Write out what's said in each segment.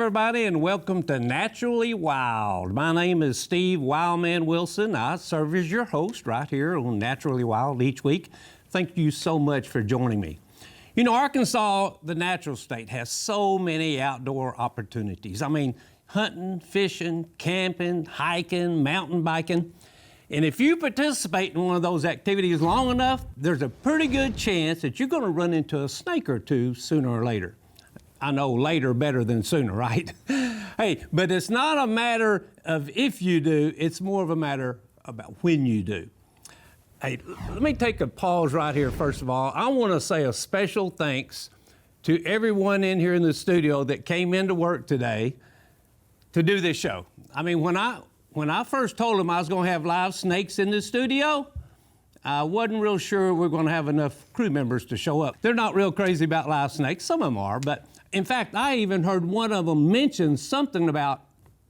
everybody, and welcome to Naturally Wild. My name is Steve Wildman Wilson. I serve as your host right here on Naturally Wild each week. Thank you so much for joining me. You know, Arkansas, the natural state, has so many outdoor opportunities. I mean, hunting, fishing, camping, hiking, mountain biking. And if you participate in one of those activities long enough, there's a pretty good chance that you're going to run into a snake or two sooner or later. I know later better than sooner, right? Hey, but it's not a matter of if you do, it's more of a matter about when you do. Hey, let me take a pause right here first of all. I want to say a special thanks to everyone in here in the studio that came into work today to do this show. I mean, when I first told them I was going to have live snakes in the studio, I wasn't real sure we're going to have enough crew members to show up. They're not real crazy about live snakes. Some of them are, but in fact, I even heard one of them mention something about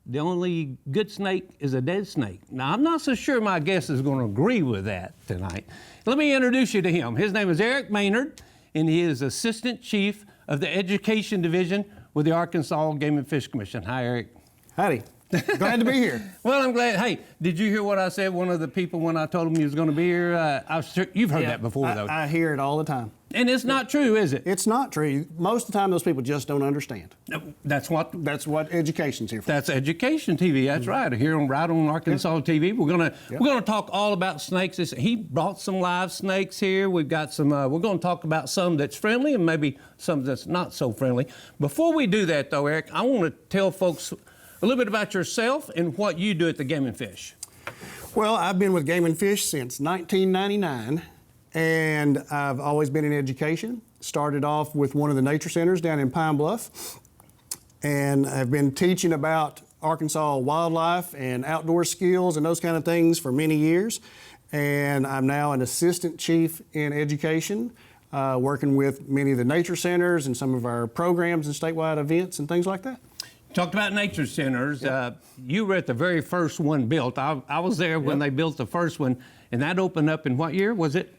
the only good snake is a dead snake. Now, I'm not so sure my guest is going to agree with that tonight. Let me introduce you to him. His name is Eric Maynard, and he is Assistant Chief of the Education Division with the Arkansas Game and Fish Commission. Hi, Eric. Howdy. Glad to be here. Well, I'm glad. Hey, did you hear what I said? One of the people, when I told him he was going to be here, you've heard that before, though. I hear it all the time. And it's not true, is it? It's not true. Most of the time, those people just don't understand. That's what education's here for. That's Education TV. That's right. Here on Arkansas TV, we're gonna talk all about snakes. He brought some live snakes here. We've got some. We're gonna talk about some that's friendly and maybe some that's not so friendly. Before we do that, though, Eric, I want to tell folks a little bit about yourself and what you do at the Game and Fish. Well, I've been with Game and Fish since 1999, and I've always been in education. Started off with one of the nature centers down in Pine Bluff, and I've been teaching about Arkansas wildlife and outdoor skills and those kind of things for many years. And I'm now an assistant chief in education, working with many of the nature centers and some of our programs and statewide events and things like that. Talked about nature centers. Yep. You were at the very first one built. I was there when they built the first one, and that opened up in what year? Was it?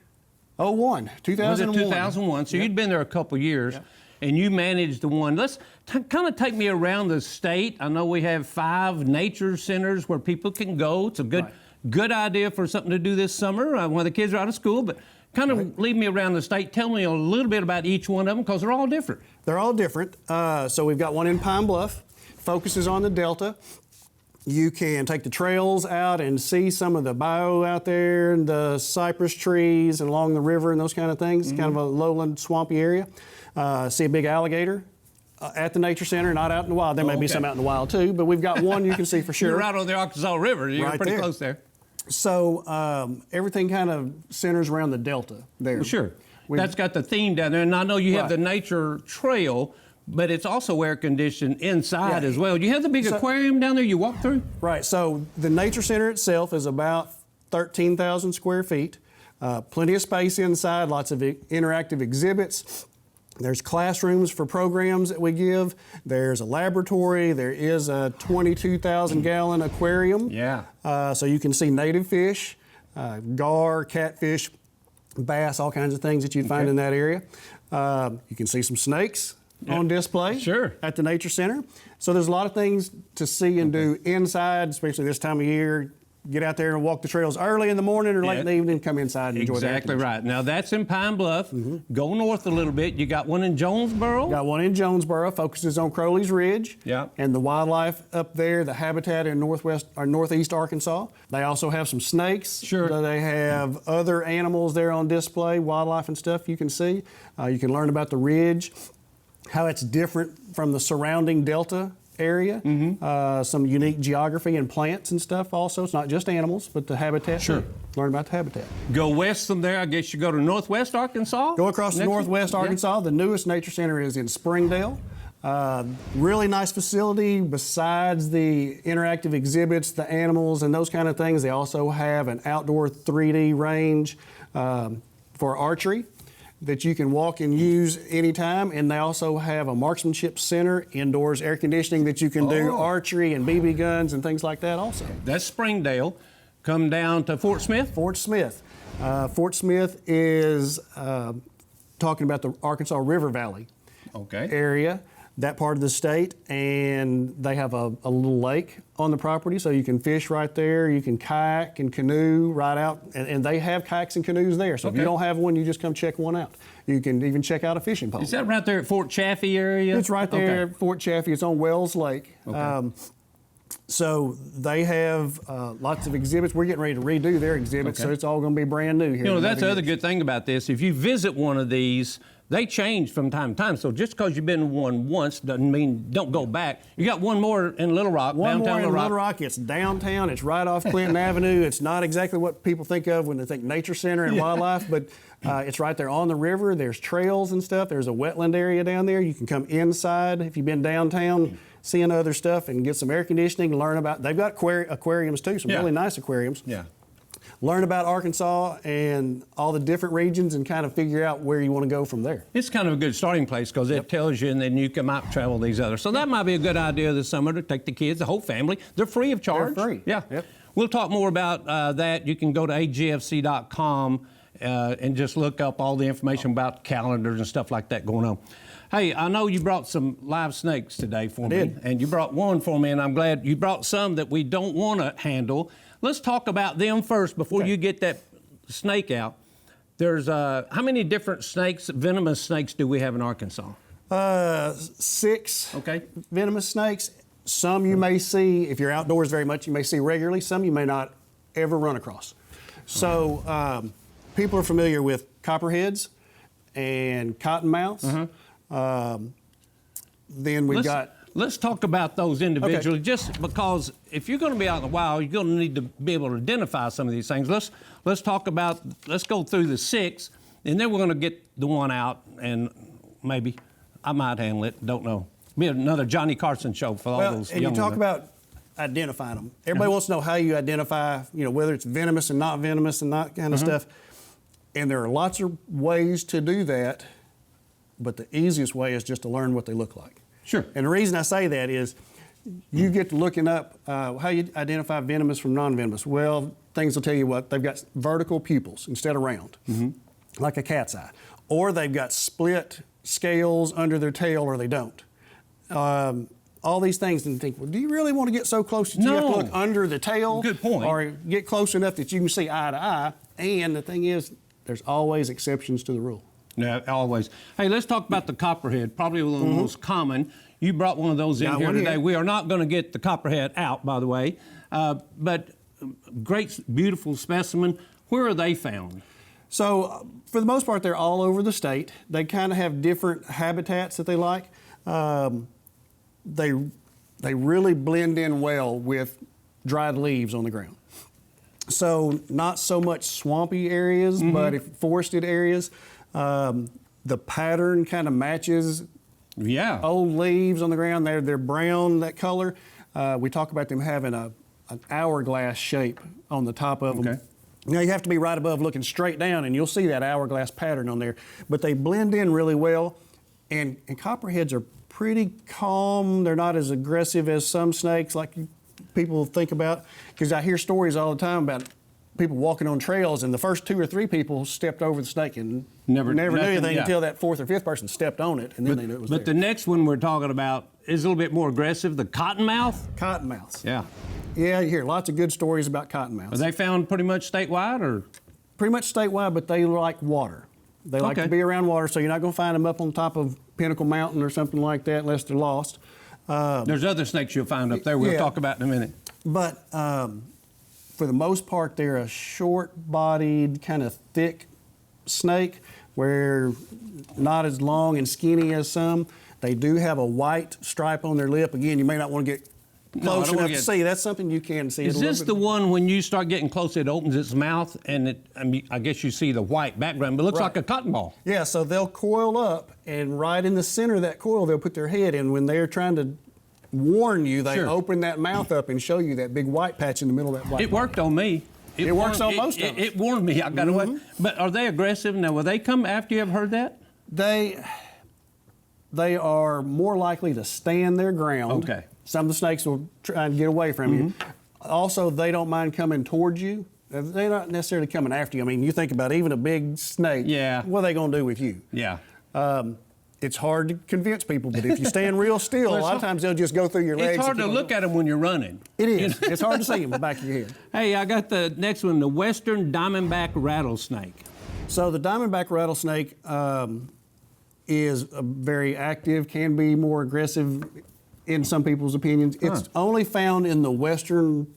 2001. Was it 2001? So you'd been there a couple years, and you managed the one. Let's kind of take me around the state. I know we have 5 nature centers where people can go. It's a good idea for something to do this summer when the kids are out of school, but kind of lead me around the state. Tell me a little bit about each one of them, because they're all different. They're all different. So we've got one in Pine Bluff. Focuses on the Delta. You can take the trails out and see some of the bio out there and the cypress trees and along the river and those kind of things. It's kind of a lowland, swampy area. See a big alligator at the nature center, not out in the wild. There may be some out in the wild too, but we've got one you can see for sure. You're right on the Arkansas River. You're right pretty close there. So everything kind of centers around the Delta there. Well, sure. That's got the theme down there, and I know you have the nature trail, but it's also air conditioned inside as well. You have the big aquarium down there you walk through? Right, so the nature center itself is about 13,000 square feet. Plenty of space inside, lots of interactive exhibits. There's classrooms for programs that we give. There's a laboratory. There is a 22,000 gallon aquarium. Yeah. So you can see native fish, gar, catfish, bass, all kinds of things that you'd find in that area. You can see some snakes on display at the Nature Center. So there's a lot of things to see and do inside, especially this time of year. Get out there and walk the trails early in the morning or late in the evening, come inside and enjoy the Exactly right. Now that's in Pine Bluff. Go north a little bit. You got one in Jonesboro? Got one in Jonesboro, focuses on Crowley's Ridge and the wildlife up there, the habitat in northeast Arkansas. They also have some snakes. Sure. They have other animals there on display, wildlife and stuff you can see. You can learn about the ridge, how it's different from the surrounding delta area. Some unique geography and plants and stuff also. It's not just animals, but the habitat. Learn about the habitat. Go west from there, I guess you go to northwest Arkansas? Go across to northwest Arkansas. The newest nature center is in Springdale. Really nice facility. Besides the interactive exhibits, the animals and those kind of things, they also have an outdoor 3D range for archery that you can walk and use anytime, and they also have a marksmanship center, indoors air conditioning that you can do archery and BB guns and things like that also. That's Springdale. Come down to Fort Smith? Fort Smith. Fort Smith is talking about the Arkansas River Valley area. that part of the state, and they have a little lake on the property, so you can fish right there. You can kayak and canoe right out, and they have kayaks and canoes there. So if you don't have one, you just come check one out. You can even check out a fishing pole. Is that right there at Fort Chaffee area? It's right there at Fort Chaffee. It's on Wells Lake. So they have lots of exhibits. We're getting ready to redo their exhibits, so it's all going to be brand new here. You know, that's the other good thing about this. If you visit one of these, they change from time to time. So just because you've been to one once doesn't mean don't go back. You got one more in Little Rock, one downtown more in Little Little Rock. It's downtown. It's right off Clinton Avenue. It's not exactly what people think of when they think nature center and wildlife, but it's right there on the river. There's trails and stuff. There's a wetland area down there. You can come inside if you've been downtown, seeing other stuff, and get some air conditioning, learn about, they've got aquariums too, some really nice aquariums. Yeah. Learn about Arkansas and all the different regions and kind of figure out where you want to go from there. It's kind of a good starting place because it tells you, and then you can out travel these others. So that might be a good idea this summer to take the kids, the whole family. They're free of charge. They're free. Yeah. Yep. We'll talk more about that. You can go to agfc.com and just look up all the information about calendars and stuff like that going on. Hey, I know you brought some live snakes today for me. did. And you brought one for me, and I'm glad you brought some that we don't want to handle. Let's talk about them first before you get that snake out. There's how many different snakes, venomous snakes, do we have in Arkansas? 6 Okay. venomous snakes. Some you may see, if you're outdoors very much, you may see regularly. Some you may not ever run across. So people are familiar with copperheads and cottonmouths. Then we've got... Let's talk about those individually, just because if you're going to be out in the wild, you're going to need to be able to identify some of these things. Let's talk about, let's go through the 6, and then we're going to get the one out, and maybe I might handle it, don't know. Be another Johnny Carson show for all those young and you talk ones. about identifying them. Everybody wants to know how you identify, whether it's venomous and not venomous and that kind of stuff. And there are lots of ways to do that, but the easiest way is just to learn what they look like. Sure. And the reason I say that is you get to looking up how you identify venomous from non-venomous. Well, things will tell you what, they've got vertical pupils instead of round, like a cat's eye. Or they've got split scales under their tail, or they don't. All these things, and think, well, do you really want to get so close that you have to look under the tail? Good point. Or get close enough that you can see eye to eye? And the thing is, there's always exceptions to the rule. Yeah, always. Hey, let's talk about the copperhead, probably one of the most common. You brought one of those in here today. We are not going to get the copperhead out, by the way, but great, beautiful specimen. Where are they found? So, for the most part, they're all over the state. They kind of have different habitats that they like. They really blend in well with dried leaves on the ground. So, not so much swampy areas, but if forested areas. The pattern kind of matches old leaves on the ground. They're brown, that color. We talk about them having an hourglass shape on the top of them. Now you have to be right above looking straight down, and you'll see that hourglass pattern on there. But they blend in really well, and copperheads are pretty calm. They're not as aggressive as some snakes like people think about, because I hear stories all the time about people walking on trails, and the first 2 or 3 people stepped over the snake and never knew anything until that 4th or 5th person stepped on it, and then they knew it was there. But the next one we're talking about is a little bit more aggressive, the cottonmouth? Cottonmouths. Yeah. Yeah, you hear lots of good stories about cottonmouths. Are they found pretty much statewide, or? Pretty much statewide, but they like water. They like to be around water, so you're not going to find them up on top of Pinnacle Mountain or something like that unless they're lost. There's other snakes you'll find up there we'll talk about in a minute. But for the most part, they're a short-bodied, kind of thick snake, where not as long and skinny as some. They do have a white stripe on their lip. Again, you may not want to get close enough to see. That's something you can see. Is this the one when you start getting close, it opens its mouth, and I guess you see the white background, but it looks like a cotton ball. Yeah, so they'll coil up, and right in the center of that coil, they'll put their head in. When they're trying to warn you, they open that mouth up and show you that big white patch in the middle of that white. It worked on me. It works on most of us. It warned me. I got away. But are they aggressive? Now, will they come after you? Ever heard that? They are more likely to stand their ground. Okay. Some of the snakes will try and get away from you. Also, they don't mind coming towards you. They're not necessarily coming after you. I mean, you think about even a big snake. Yeah. What are they going to do with you? Yeah. It's hard to convince people, but if you stand real still, a lot of times they'll just go through your legs. It's hard to look at them when you're running. It is. It's hard to see them in the back of your head. Hey, I got the next one, the Western Diamondback Rattlesnake. So the diamondback rattlesnake is very active, can be more aggressive in some people's opinions. It's only found in the western,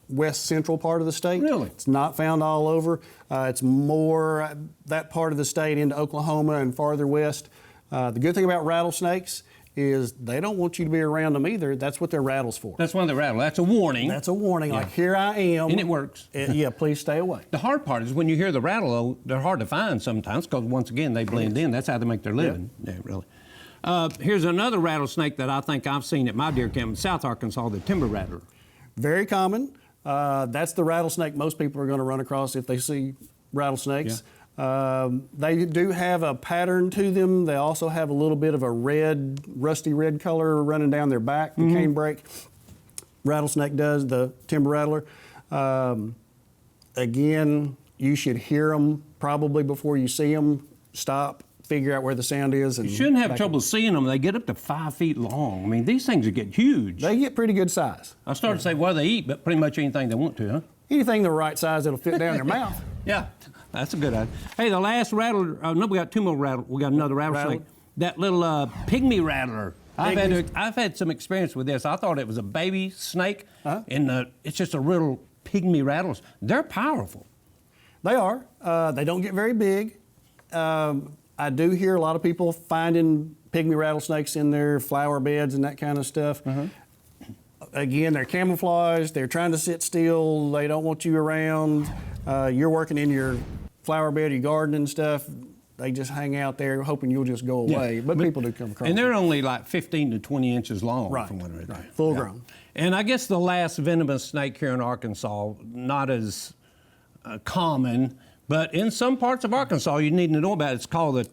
west central part of the state. Really? It's not found all over. It's more that part of the state into Oklahoma and farther west. The good thing about rattlesnakes is they don't want you to be around them either. That's what their rattle's for. That's one of the rattle. That's a warning. That's a warning, like here I am. And it works. Yeah, please stay away. The hard part is when you hear the rattle, though, they're hard to find sometimes because, once again, they blend in. That's how they make their living. Yeah, really. Here's another rattlesnake that I think I've seen at my deer camp in South Arkansas, the timber rattler. Very common. That's the rattlesnake most people are going to run across if they see rattlesnakes. Yeah. They do have a pattern to them. They also have a little bit of a red, rusty red color running down their back, the canebrake. Rattlesnake does, the timber rattler. Again, you should hear them probably before you see them. Stop, figure out where the sound is. And you shouldn't have trouble seeing them. They get up to 5 feet long. I mean, these things will get huge. They get pretty good size. I started to say, well, they eat, but pretty much anything they want to, huh? Anything the right size that'll fit down their mouth. Yeah, that's a good idea. Hey, the last rattler, no, we got two more rattle. We got another rattlesnake. That little pygmy rattler. I've had some experience with this. I thought it was a baby snake, and it's just a little pygmy rattlers. They're powerful. They are. They don't get very big. I do hear a lot of people finding pygmy rattlesnakes in their flower beds and that kind of stuff. Again, they're camouflaged. They're trying to sit still. They don't want you around. You're working in your flower bed, your garden and stuff. They just hang out there hoping you'll just go away. Yeah. But people do come across. And they're only like 15 to 20 inches long. Right. From what I read. Right. Full grown. And I guess the last venomous snake here in Arkansas, not as common, but in some parts of Arkansas you need to know about it. It's called the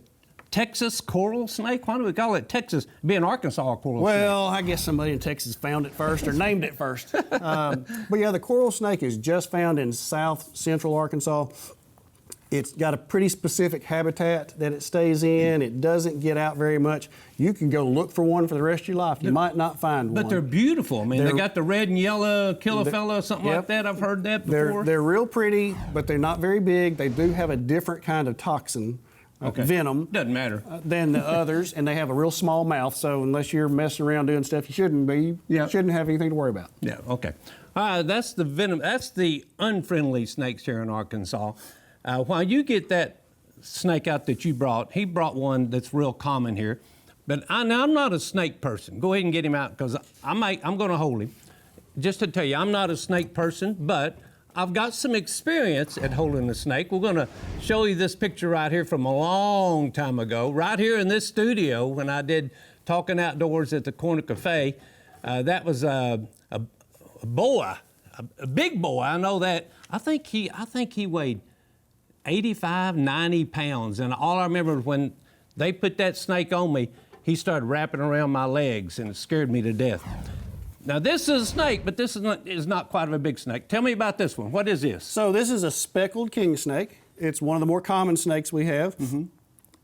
Texas coral snake. Why do we call it Texas? Being Arkansas coral snake. Well, I guess somebody in Texas found it first or named it first. But yeah, the coral snake is just found in south central Arkansas. It's got a pretty specific habitat that it stays in. It doesn't get out very much. You can go look for one for the rest of your life. You might not find one. But they're beautiful. I mean, they got the red and yellow kill a fella, something like that. I've heard that before. They're real pretty, but they're not very big. They do have a different kind of toxin. Venom. Doesn't matter. Than the others, and they have a real small mouth, so unless you're messing around doing stuff you shouldn't be, you shouldn't have anything to worry about. Yeah, okay. That's the venom. That's the unfriendly snakes here in Arkansas. While you get that snake out that you brought, he brought one that's real common here. But I'm not a snake person. Go ahead and get him out because I'm going to hold him. Just to tell you, I'm not a snake person, but I've got some experience at holding a snake. We're going to show you this picture right here from a long time ago, right here in this studio when I did Talking Outdoors at the Corner Cafe. That was a boa, a big boa. I know that. I think he weighed 85, 90 pounds. And all I remember was when they put that snake on me, he started wrapping around my legs, and it scared me to death. Now, this is a snake, but this is not quite a big snake. Tell me about this one. What is this? So this is a speckled king snake. It's one of the more common snakes we have.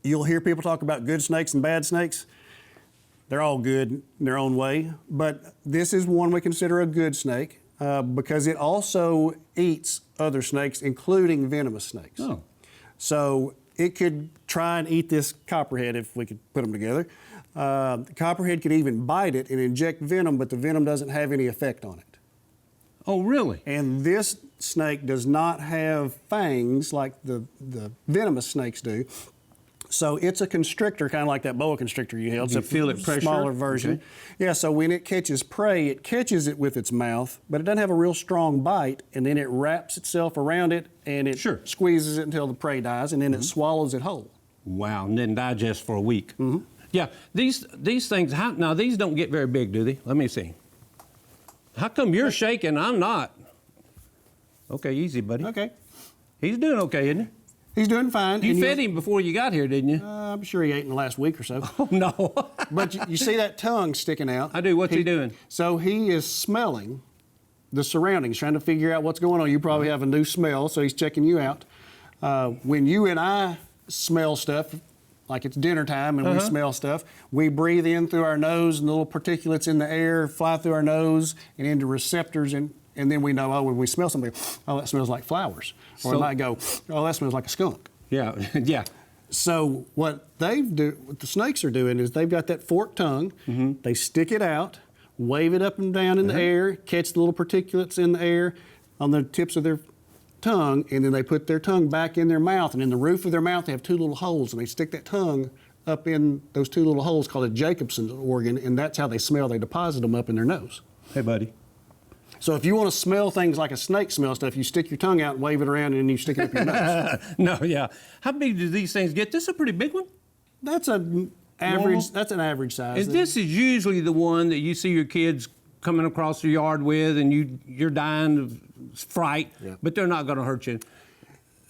You'll hear people talk about good snakes and bad snakes. They're all good in their own way, but this is one we consider a good snake because it also eats other snakes, including venomous snakes. Oh. So it could try and eat this copperhead if we could put them together. The copperhead could even bite it and inject venom, but the venom doesn't have any effect on it. Oh, really? And this snake does not have fangs like the venomous snakes do. So it's a constrictor, kind of like that boa constrictor you held. You feel it pressure? Smaller version. Okay. Yeah, so when it catches prey, it catches it with its mouth, but it doesn't have a real strong bite, and then it wraps itself around it, and it squeezes it until the prey dies, and then it swallows it whole. Wow, and then digest for a week. Yeah, these things, now these don't get very big, do they? Let me see. How come you're shaking? I'm not. Okay, easy, buddy. Okay. He's doing okay, isn't he? He's doing fine. You fed him before you got here, didn't you? I'm sure he ate in the last week or so. Oh, no. But you see that tongue sticking out? I do. What's he doing? So he is smelling the surroundings, trying to figure out what's going on. You probably have a new smell, so he's checking you out. When you and I smell stuff, like it's dinner time and we smell stuff. We breathe in through our nose, and the little particulates in the air fly through our nose and into receptors, and then we know, oh, when we smell something, oh, that smells like flowers. Or it might go, oh, that smells like a skunk. Yeah, yeah. So what what the snakes are doing is they've got that forked tongue. They stick it out, wave it up and down in the air, catch the little particulates in the air on the tips of their tongue, and then they put their tongue back in their mouth, and in the roof of their mouth they have two little holes, and they stick that tongue up in those two little holes called a Jacobson's organ, and that's how they smell. They deposit them up in their nose. Hey, buddy. So if you want to smell things like a snake smells stuff, you stick your tongue out and wave it around, and then you stick it up your nose. No, yeah. How big do these things get? This is a pretty big one. That's an average. That's an average size. And this is usually the one that you see your kids coming across the yard with, and you're dying of fright, but they're not going to hurt you.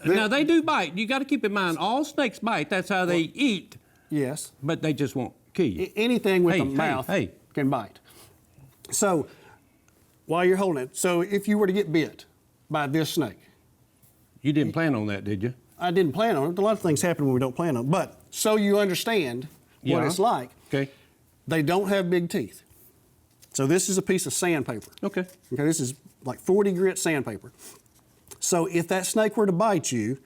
Now they do bite. You got to keep in mind, all snakes bite. That's how they eat. Yes. But they just won't kill you. Anything with a mouth can bite. So while you're holding it, so if you were to get bit by this snake, you didn't plan on that, did you? I didn't plan on it. A lot of things happen when we don't plan on it. But so you understand what it's like. Okay. They don't have big teeth. So this is a piece of sandpaper. Okay. Okay, this is like 40 grit sandpaper. So if that snake were to bite you,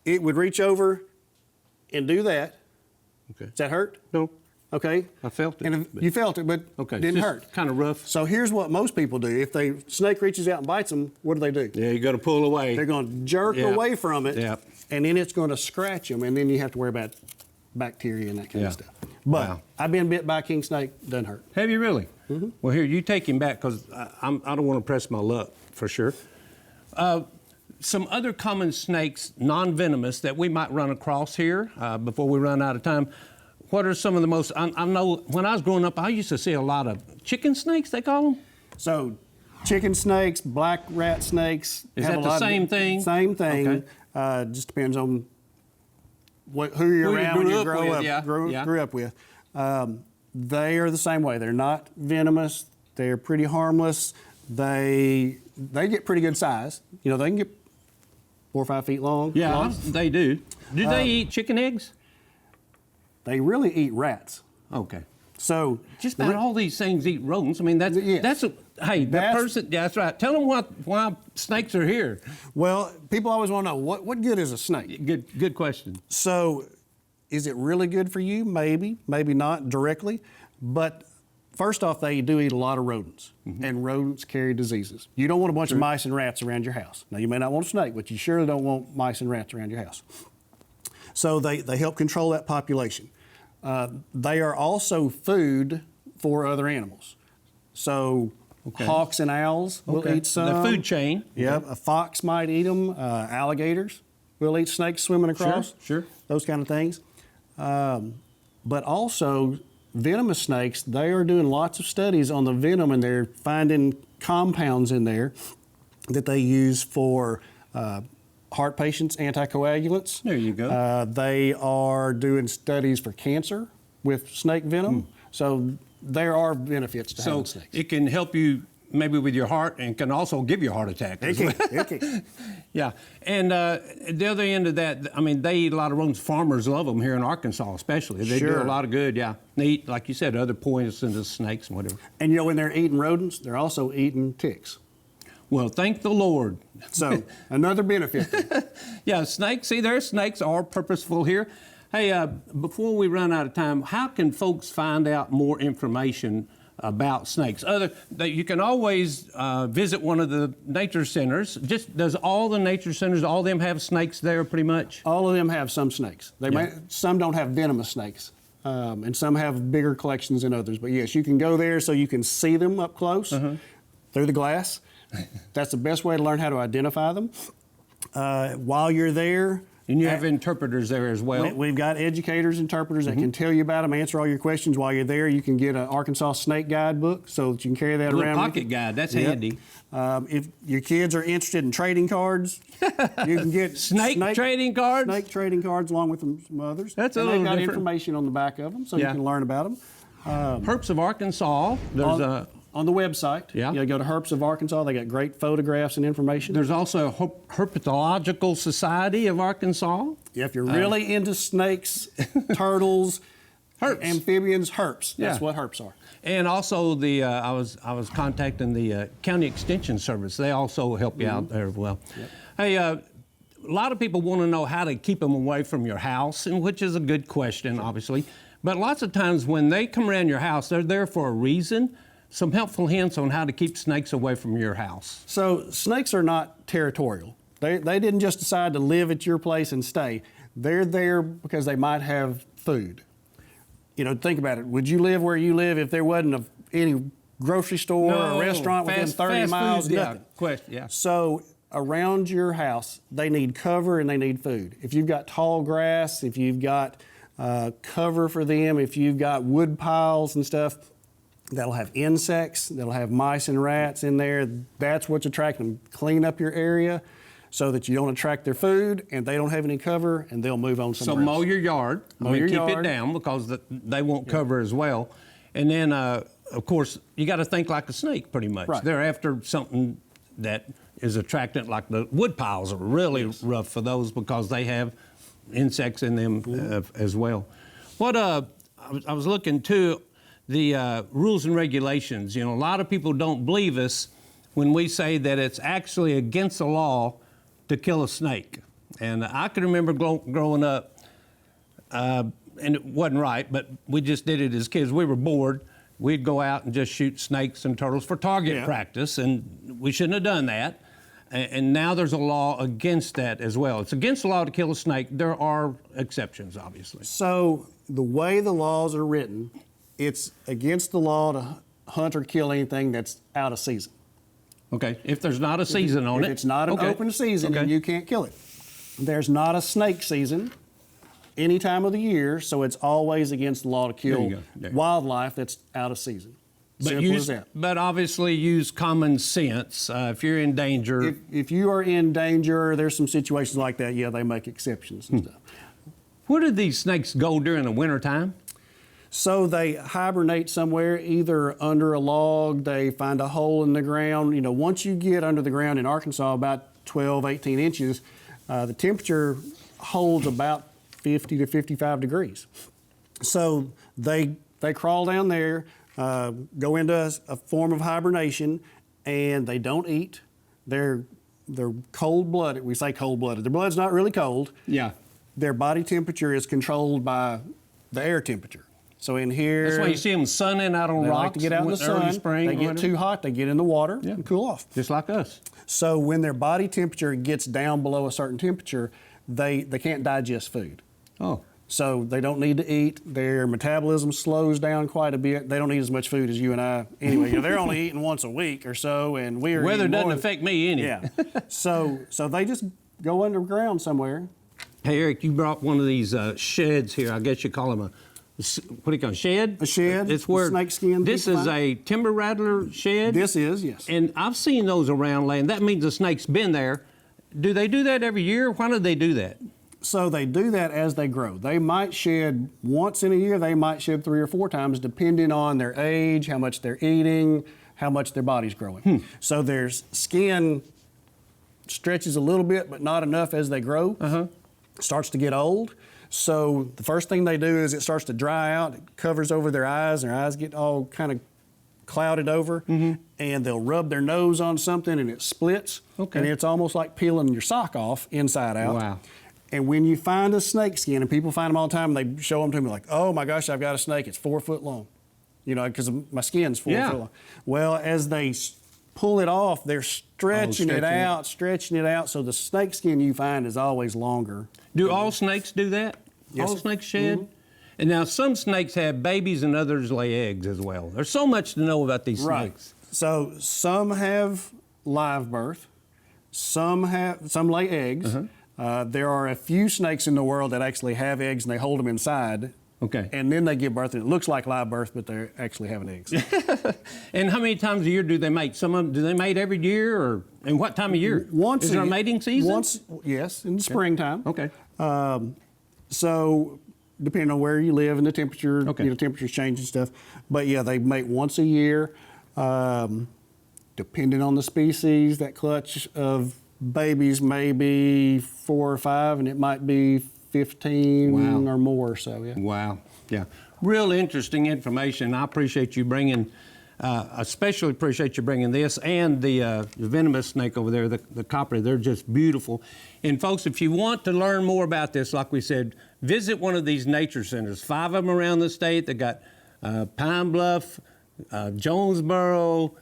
it would reach over and do that. Okay. Does that hurt? No. Okay. I felt it. And you felt it, but didn't hurt. Kind of rough. So here's what most people do. If the snake reaches out and bites them, what do? Yeah, you got to pull away. They're going to jerk away from it, and then it's going to scratch them, and then you have to worry about bacteria and that kind of stuff. But I've been bit by a king snake, doesn't hurt. Have you really? Well, here, you take him back, because I don't want to press my luck, for sure. Some other common snakes, non-venomous, that we might run across here before we run out of time. What are some of the most, I know when I was growing up, I used to see a lot of chicken snakes, they call them? So chicken snakes, black rat snakes. Is that the same thing? Same thing. Okay. Just depends on who you're around when you grew up with. They are the same way. They're not venomous. They're pretty harmless. They get pretty good size. You know, they can get 4 or 5 feet long. Yeah, they do. Do they eat chicken eggs? They really eat rats. Okay. So just about all these things eat rodents. I mean, that's right. Tell them why snakes are here. Well, people always want to know what good is a snake. Good question. So, is it really good for you? Maybe not directly, but first off, they do eat a lot of rodents, and rodents carry diseases. You don't want a bunch of mice and rats around your house. Now, you may not want a snake, but you surely don't want mice and rats around your house. So they help control that population. They are also food for other animals. So hawks and owls will eat some. The food chain. Yep, a fox might eat them. Alligators will eat snakes swimming across. Sure. Those kind of things. But also venomous snakes, they are doing lots of studies on the venom, and they're finding compounds in there that they use for heart patients, anticoagulants. There you go. They are doing studies for cancer with snake venom. So there are benefits to having snakes. It can help you maybe with your heart, and can also give you a heart attack. It can. Yeah. And the other end of that, I mean, they eat a lot of rodents. Farmers love them here in Arkansas especially. They do a lot of good, They eat, like you said, other poisonous snakes and whatever. And you know, when they're eating rodents, they're also eating ticks. Well, thank the Lord. So, another benefit. Yeah, snakes. See, their snakes are purposeful here. Hey, before we run out of time, how can folks find out more information about snakes? You can always visit one of the nature centers. Does all the nature centers, all of them have snakes there pretty much? All of them have some snakes. Some don't have venomous snakes, and some have bigger collections than others. But yes, you can go there so you can see them up close through the glass. That's the best way to learn how to identify them. While you're there, and you have interpreters there as well. We've got educators, interpreters that can tell you about them, answer all your questions. While you're there, you can get an Arkansas Snake Guide book so that you can carry that around. A pocket guide, that's handy. If your kids are interested in trading cards, you can get snake trading cards. Snake trading cards along with some others. That's a little different. They've got information on the back of them so you can learn about them. Herps of Arkansas. There's on the website. You go to Herps of Arkansas. They got great photographs and information. There's also a Herpetological Society of Arkansas. If you're really into snakes, turtles, herps. amphibians, herps. That's Yeah. what herps are. And also I was contacting the County Extension Service. They also help you out there as well. Yep. Hey, a lot of people want to know how to keep them away from your house, and which is a good question, obviously. But lots of times when they come around your house, they're there for a reason. Some helpful hints on how to keep snakes away from your house. So snakes are not territorial. They didn't just decide to live at your place and stay. They're there because they might have food. You know, think about it. Would you live where you live if there wasn't any grocery store or restaurant within 30 miles? Nothing. Yeah. So around your house, they need cover and they need food. If you've got tall grass, if you've got cover for them, if you've got wood piles and stuff, that'll have insects, that'll have mice and rats in there. That's what's attracting them. Clean up your area so that you don't attract their food and they don't have any cover and they'll move on somewhere So mow else. your yard. Keep it down because they won't cover as well. And then, of course, you got to think like a snake pretty much. Right. They're after something that is attractant, like the wood piles are really rough for those because they have insects in them as well. What I was looking too, the rules and regulations. You know, a lot of people don't believe us when we say that it's actually against the law to kill a snake. And I can remember growing up, and it wasn't right, but we just did it as kids. We were bored. We'd go out and just shoot snakes and turtles for target practice, and we shouldn't have done that. And now there's a law against that as well. It's against the law to kill a snake. There are exceptions, obviously. So the way the laws are written, it's against the law to hunt or kill anything that's out of season. Okay, if there's not a season on it. If it's not an open season, then you can't kill it. There's not a snake season any time of the year, so it's always against the law to kill wildlife that's out of season. Simple as that. But obviously use common sense if you're in danger. If you are in danger, there's some situations like that, they make exceptions and stuff. Where do these snakes go during the wintertime? So they hibernate somewhere, either under a log, they find a hole in the ground. You know, once you get under the ground in Arkansas, about 12, 18 inches, the temperature holds about 50 to 55 degrees. So they crawl down there, go into a form of hibernation, and they don't eat. They're cold-blooded. We say cold-blooded. Their blood's not really cold. Yeah. Their body temperature is controlled by the air temperature. So in here, that's why you see them sunning out on they rocks. like to get out in the early sun. spring. They get too hot, they get in the water and cool off. Just like us. So when their body temperature gets down below a certain temperature, they can't digest food. Oh. So they don't need to eat. Their metabolism slows down quite a bit. They don't eat as much food as you and I. Anyway, they're only eating once a week or so, and we're weather doesn't affect me any. Yeah. So they just go underground somewhere. Hey Eric, you brought one of these sheds here. I guess you call them what do you call it? Shed? A shed. It's where snake skin. This is a timber rattler shed. This is, yes. And I've seen those around land. That means the snake's been there. Do they do that every year? Why do they do that? So they do that as they grow. They might shed once in a year. They might shed 3 or 4 times, depending on their age, how much they're eating, how much their body's growing. So their skin stretches a little bit, but not enough as they grow. Starts to get old. So the first thing they do is it starts to dry out. It covers over their eyes. Their eyes get all kind of clouded over, and they'll rub their nose on something, and it splits. Okay. And it's almost like peeling your sock off inside out. Wow. And when you find a snake skin, and people find them all the time, and they show them to me like, oh my gosh, I've got a snake. It's 4 foot long. You know, because my skin's 4 foot long. Well, as they pull it off, they're stretching it out. So the snake skin you find is always longer. Do all snakes do that? Yes, all sir. snakes shed? And now some snakes have babies and others lay eggs as well. There's so much to know about these snakes. So some have live birth, some lay eggs. There are a few snakes in the world that actually have eggs and they hold them inside. Okay. And then they give birth, and it looks like live birth, but they're actually having eggs. And how many times a year do they mate? Some of them, do they mate every year, or and what time of year? Is there a mating season? Yes, in the springtime. Okay. So depending on where you live and the temperature, temperatures change and stuff. But yeah, they mate once a year. Depending on the species, that clutch of babies may be 4 or 5, and it might be 15 Wow. or more, so yeah. Wow. Yeah. Real interesting information. I appreciate you bringing, especially appreciate you bringing this and the venomous snake over there, the copper. They're just beautiful. And folks, if you want to learn more about this, like we said, visit one of these nature centers. 5 of them around the state. They got Pine Bluff, Jonesboro,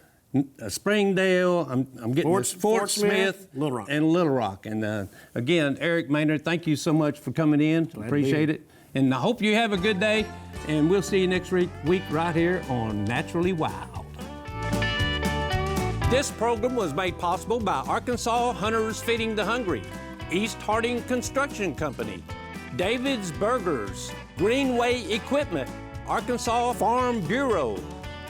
Springdale. I'm getting Fort Smith, Little Rock. and Little Rock. And again, Eric Maynard, thank you so much for coming in. Appreciate it. And I hope you have a good day. And we'll see you next week right here on Naturally Wild. This program was made possible by Arkansas Hunters Feeding the Hungry, East Harding Construction Company, David's Burgers, Greenway Equipment, Arkansas Farm Bureau,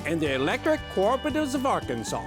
and the Electric Cooperatives of Arkansas.